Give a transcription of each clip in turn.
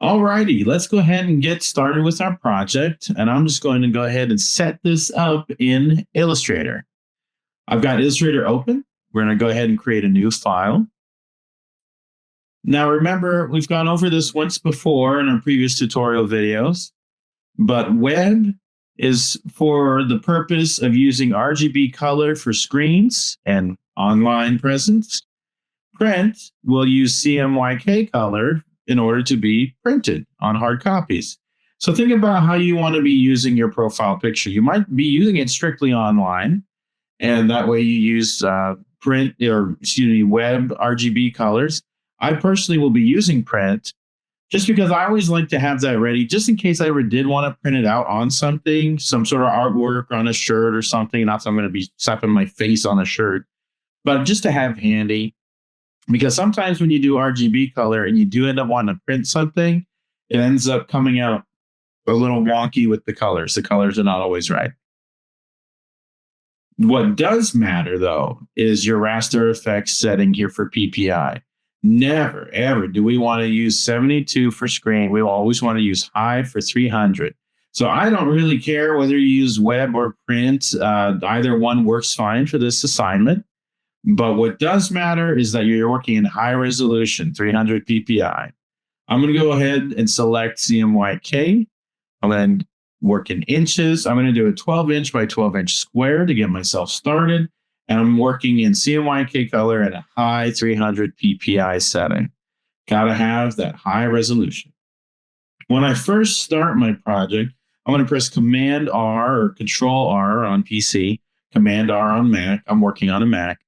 Alrighty, let's go ahead and get started with our project. And I'm just going to go ahead and set this up in Illustrator. I've got Illustrator open. We're going to go ahead and create a new file. Now, remember, we've gone over this once before in our previous tutorial videos, but web is for the purpose of using RGB color for screens and online presence. Print will use CMYK color in order to be printed on hard copies. So think about how you want to be using your profile picture. You might be using it strictly online, and that way you use web RGB colors. I personally will be using print just because I always like to have that ready, just in case I ever did want to print it out on something, some sort of artwork on a shirt or something. Not that I'm going to be slapping my face on a shirt, but just to have handy. Because sometimes when you do RGB color and you do end up wanting to print something, it ends up coming out a little wonky with the colors. The colors are not always right. What does matter, though, is your raster effects setting here for PPI. Never, ever do we want to use 72 for screen. We always want to use high for 300. So I don't really care whether you use web or print. Either one works fine for this assignment. But what does matter is that you're working in high resolution, 300 PPI. I'm going to go ahead and select CMYK. I'm going to work in inches. I'm going to do a 12-inch by 12-inch square to get myself started. And I'm working in CMYK color at a high 300 PPI setting. Got to have that high resolution. When I first start my project, I'm going to press Command R or Control R on PC, Command R on Mac. I'm working on a Mac.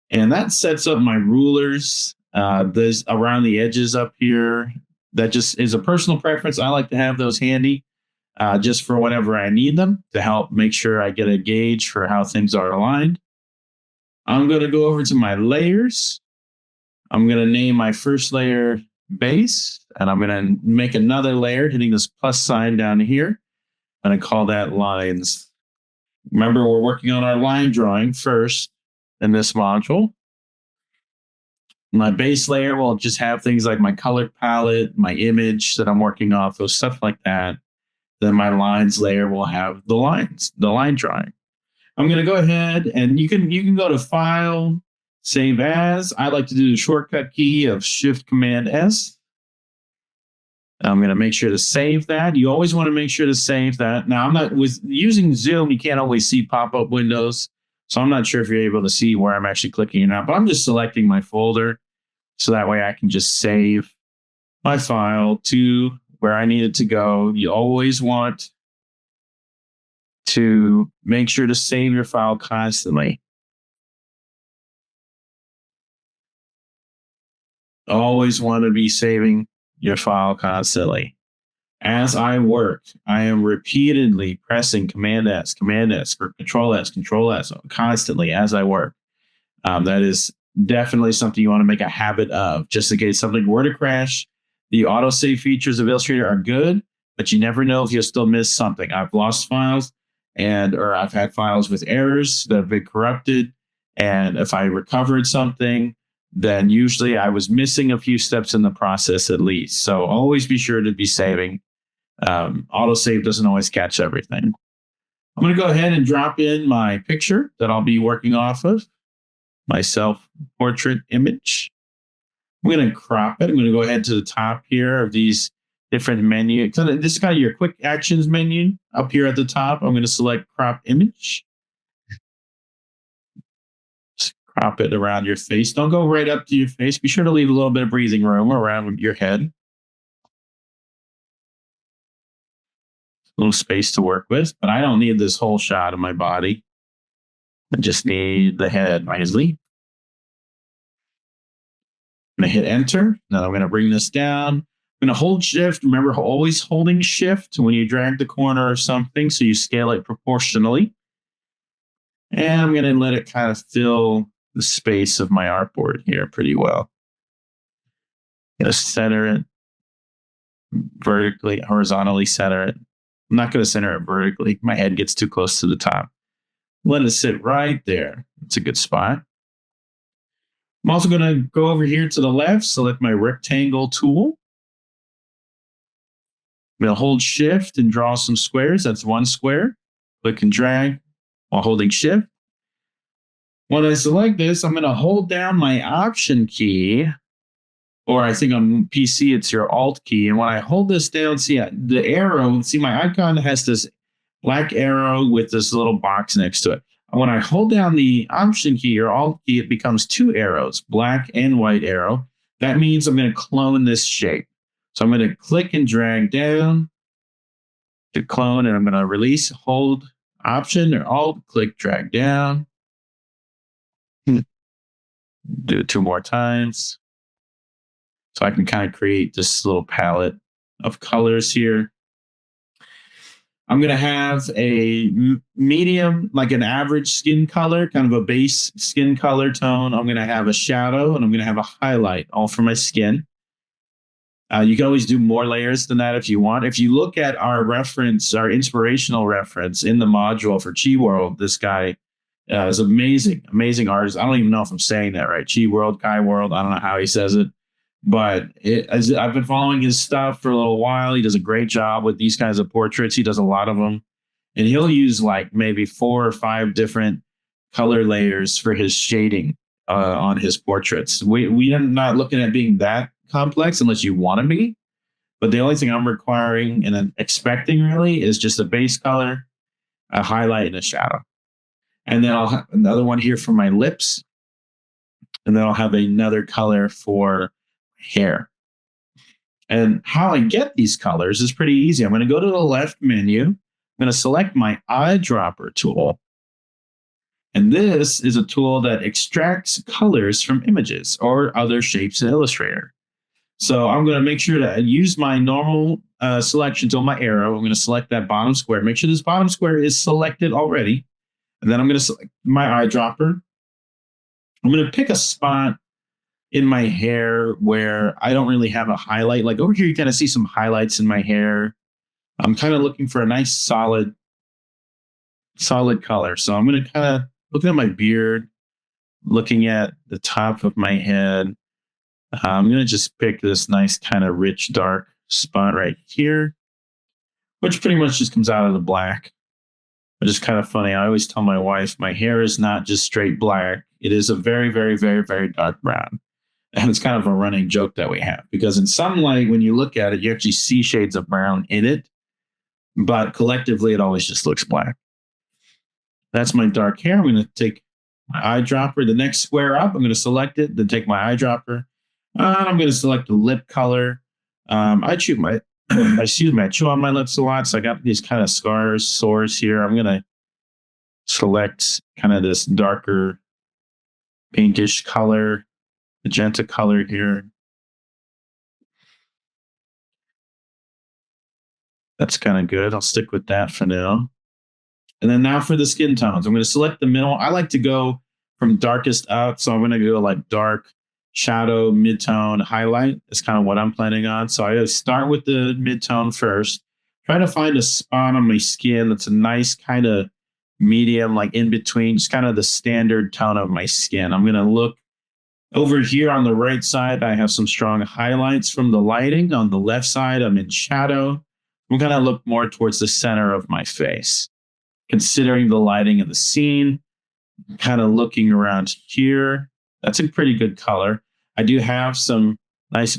And that sets up my rulers. There's around the edges up here. That just is a personal preference. I like to have those handy just for whenever I need them to help make sure I get a gauge for how things are aligned. I'm going to go over to my layers. I'm going to name my first layer base, and I'm going to make another layer hitting this plus sign down here. I'm going to call that lines. Remember, we're working on our line drawing first in this module. My base layer will just have things like my color palette, my image that I'm working off of, stuff like that. Then my lines layer will have the lines, the line drawing. I'm going to go ahead and you can go to File, Save As. I like to do the shortcut key of Shift Command S. I'm going to make sure to save that. You always want to make sure to save that. Now, I'm not with using Zoom. You can't always see pop-up windows. So I'm not sure if you're able to see where I'm actually clicking or not, but I'm just selecting my folder so that way I can just save my file to where I need it to go. You always want to make sure to save your file constantly. Always want to be saving your file constantly. As I work, I am repeatedly pressing Command S, or Control S, constantly as I work. That is definitely something you want to make a habit of, just in case something were to crash. The autosave features of Illustrator are good, but you never know if you'll still miss something. I've lost files, or I've had files with errors that have been corrupted, and if I recovered something, then usually I was missing a few steps in the process at least. So always be sure to be saving. Autosave doesn't always catch everything. I'm going to go ahead and drop in my picture that I'll be working off of, my self-portrait image. I'm going to crop it. I'm going to go ahead to the top here of these different menus. This is kind of your quick actions menu up here at the top. I'm going to select crop image. Just crop it around your face. Don't go right up to your face. Be sure to leave a little bit of breathing room around your head. Little space to work with, but I don't need this whole shot of my body. I just need the head nicely. I'm going to hit enter. Now I'm going to bring this down. I'm going to hold shift. Remember, always holding shift when you drag the corner of something so you scale it proportionally. And I'm going to let it kind of fill the space of my artboard here pretty well. I'm going to center it vertically, horizontally center it. I'm not going to center it vertically. My head gets too close to the top. Let it sit right there. It's a good spot. I'm also going to go over here to the left, select my rectangle tool. I'm going to hold shift and draw some squares. That's one square. Click and drag while holding shift. When I select this, I'm going to hold down my option key, or I think on PC it's your alt key. And when I hold this down, see the arrow, see my icon has this black arrow with this little box next to it. And when I hold down the option key or alt key, it becomes two arrows, black and white arrow. That means I'm going to clone this shape. So I'm going to click and drag down to clone, and I'm going to release, hold option or alt, click, drag down. Do it two more times. So I can kind of create this little palette of colors here. I'm going to have a medium, like an average skin color, kind of a base skin color tone. I'm going to have a shadow, and I'm going to have a highlight, all for my skin. You can always do more layers than that if you want. If you look at our reference, our inspirational reference in the module for Chi World, this guy is amazing, amazing artist. I don't even know if I'm saying that right. Chi World, Kai World. I don't know how he says it. But I've been following his stuff for a little while. He does a great job with these kinds of portraits. He does a lot of them. And he'll use like maybe 4 or 5 different color layers for his shading on his portraits. We are not looking at being that complex unless you want to be. But the only thing I'm requiring and I'm expecting really is just a base color, a highlight, and a shadow. And then I'll have another one here for my lips. And then I'll have another color for hair. And how I get these colors is pretty easy. I'm going to go to the left menu. I'm going to select my eyedropper tool. And this is a tool that extracts colors from images or other shapes in Illustrator. So I'm going to make sure to use my normal selection tool, my arrow. I'm going to select that bottom square. Make sure this bottom square is selected already. And then I'm going to select my eyedropper. I'm going to pick a spot in my hair where I don't really have a highlight. Like over here, you kind of see some highlights in my hair. I'm kind of looking for a nice solid color. So I'm going to kind of look at my beard, looking at the top of my head. I'm going to just pick this nice kind of rich, dark spot right here, which pretty much just comes out of the black. Which is kind of funny. I always tell my wife, my hair is not just straight black. It is a very, very, very, very dark brown. And it's kind of a running joke that we have, because in some light, when you look at it, you actually see shades of brown in it, but collectively, it always just looks black. That's my dark hair. I'm going to take my eyedropper. The next square up, I'm going to select it, then take my eyedropper. I'm going to select the lip color. I chew on my lips a lot, so I got these kind of sores here. I'm going to select kind of this darker pinkish color, magenta color here. That's kind of good. I'll stick with that for now. And then now for the skin tones, I'm going to select the middle. I like to go from darkest up. So I'm going to go like dark, shadow, mid-tone, highlight. That's kind of what I'm planning on. So I start with the mid-tone first. Try to find a spot on my skin that's a nice kind of medium, like in between, just kind of the standard tone of my skin. I'm going to look over here on the right side. I have some strong highlights from the lighting. On the left side, I'm in shadow. I'm going to look more towards the center of my face, considering the lighting of the scene, kind of looking around here. That's a pretty good color. I do have some nice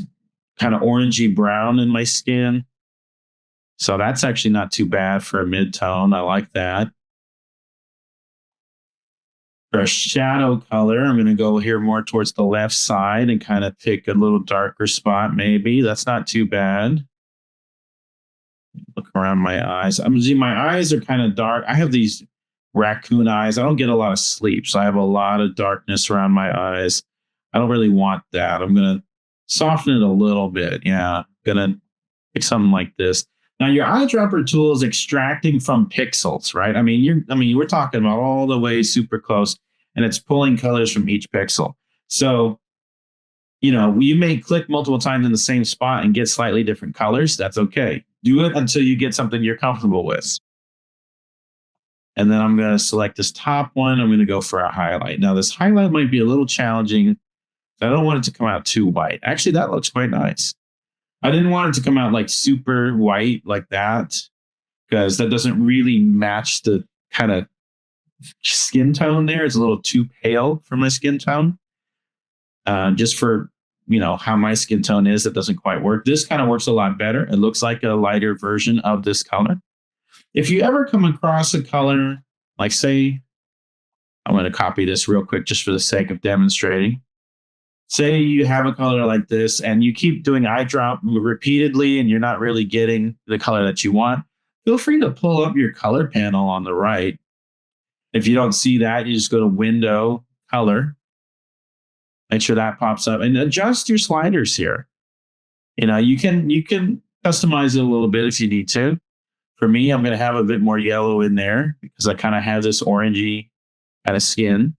kind of orangey brown in my skin. So that's actually not too bad for a mid-tone. I like that. For a shadow color, I'm going to go here more towards the left side and kind of pick a little darker spot maybe. That's not too bad. Look around my eyes. My eyes are kind of dark. I have these raccoon eyes. I don't get a lot of sleep, so I have a lot of darkness around my eyes. I don't really want that. I'm going to soften it a little bit. Yeah, I'm going to pick something like this. Now, your eyedropper tool is extracting from pixels, right? I mean, we're talking about all the way super close, and it's pulling colors from each pixel. So, you may click multiple times in the same spot and get slightly different colors. That's okay. Do it until you get something you're comfortable with. And then I'm going to select this top one. I'm going to go for a highlight. Now, this highlight might be a little challenging. I don't want it to come out too white. Actually, that looks quite nice. I didn't want it to come out like super white like that because that doesn't really match the kind of skin tone there. It's a little too pale for my skin tone. Just for how my skin tone is, it doesn't quite work. This kind of works a lot better. It looks like a lighter version of this color. If you ever come across a color, like say, I'm going to copy this real quick just for the sake of demonstrating. Say you have a color like this and you keep doing eye drop repeatedly and you're not really getting the color that you want, feel free to pull up your color panel on the right. If you don't see that, you just go to Window, Color. Make sure that pops up and adjust your sliders here. You can customize it a little bit if you need to. For me, I'm going to have a bit more yellow in there because I kind of have this orangey kind of skin.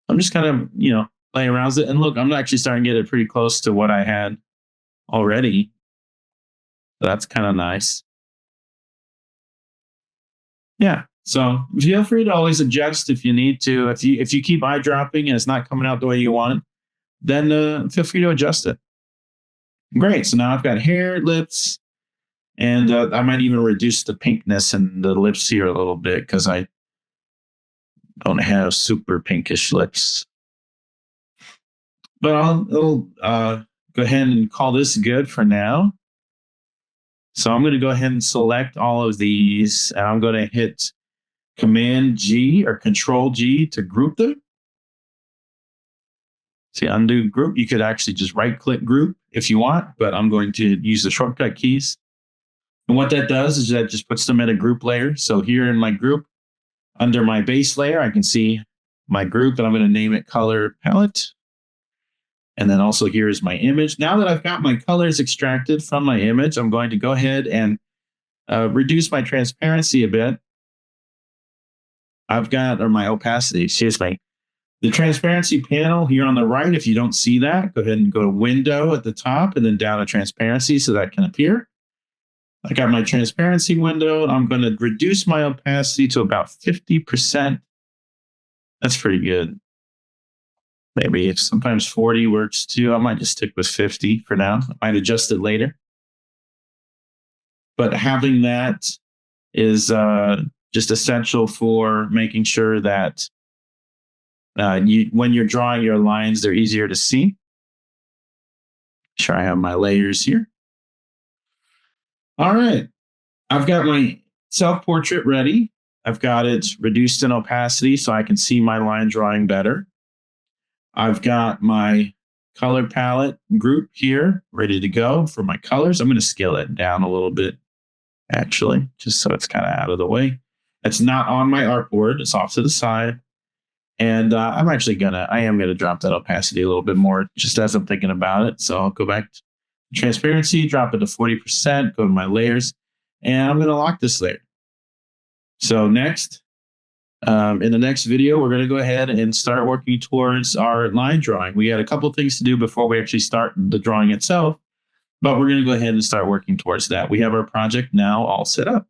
I'm just kind of, playing around with it. And look, I'm actually starting to get it pretty close to what I had already. So that's kind of nice. Yeah. So feel free to always adjust if you need to. If you keep eye dropping and it's not coming out the way you want it, then feel free to adjust it. Great. So now I've got hair, lips, and I might even reduce the pinkness in the lips here a little bit because I don't have super pinkish lips. But I'll go ahead and call this good for now. So I'm going to go ahead and select all of these, and I'm going to hit Command G or Control G to group them. See, undo group. You could actually just right-click group if you want, but I'm going to use the shortcut keys. And what that does is that just puts them in a group layer. So here in my group, under my base layer, I can see my group, and I'm going to name it Color Palette. And then also here is my image. Now that I've got my colors extracted from my image, I'm going to go ahead and reduce my transparency a bit. Or my opacity, excuse me. The transparency panel here on the right, if you don't see that, go ahead and go to Window at the top and then down to Transparency so that can appear. I got my transparency window. I'm going to reduce my opacity to about 50%. That's pretty good. Maybe if sometimes 40 works too. I might just stick with 50 for now. I might adjust it later. But having that is just essential for making sure that when you're drawing your lines, they're easier to see. Sure, I have my layers here. All right. I've got my self-portrait ready. I've got it reduced in opacity so I can see my line drawing better. I've got my color palette group here ready to go for my colors. I'm going to scale it down a little bit, actually, just so it's kind of out of the way. It's not on my artboard. It's off to the side. And I am going to drop that opacity a little bit more just as I'm thinking about it. So I'll go back to transparency, drop it to 40%, go to my layers, and I'm going to lock this layer. So next, in the next video, we're going to go ahead and start working towards our line drawing. We had a couple things to do before we actually start the drawing itself, but we're going to go ahead and start working towards that. We have our project now all set up.